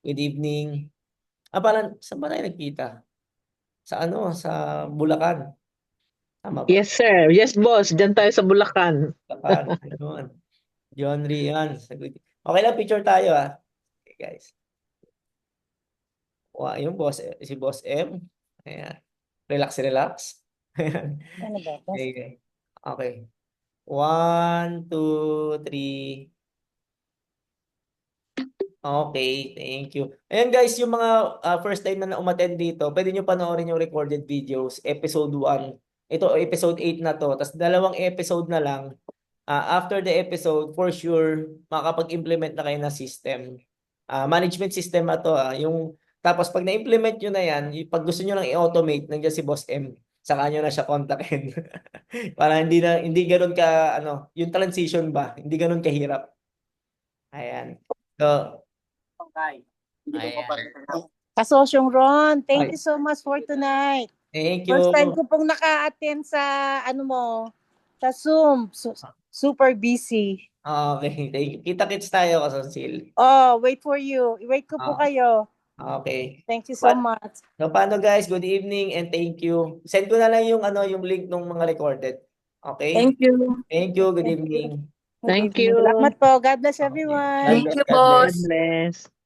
Good evening. Parang, saan ba tayo nagkita? Sa ano? Sa Bulacan. Tama ba? Yes, sir. Yes, boss. Diyan tayo sa Bulacan. Bulacan. Ayun. John Rian. Okay lang, picture tayo, ha? Okay, guys. Wow, yung boss, si Boss M. Ayan. Relax, relax. Ayan. Ano ba? Okay. Okay. 1, 2, 3. Okay, thank you. Ayan guys, yung mga first time na umattend dito, pwede nyo panoorin yung recorded videos, episode 1. Ito, episode 8 na to. Tapos 2 episode na lang. After the episode, for sure, makakapag-implement na kayo ng system. Management system na to. Tapos pag na-implement nyo na yan, pag gusto nyo lang i-automate, nandiyan si Boss M. Saka nyo na siya kontakin. Para hindi ganoon ka, yung transition ba, hindi ganoon kahirap. Ayan. So, ayan. Kasosyong Ron, Ay. thank you so much for tonight. Thank you. First time ko pong naka-attend sa sa Zoom. Super busy. Okay, thank you. Kita-kits tayo, Kasonsil. Oh, wait for you. Wait ko po kayo. Okay. Thank you so much. So, paano guys? Good evening and thank you. Send ko na lang yung link ng mga recorded. Okay? Thank you. Thank you. Good evening. Thank you. Salamat po. God bless everyone. God bless, God bless. God bless.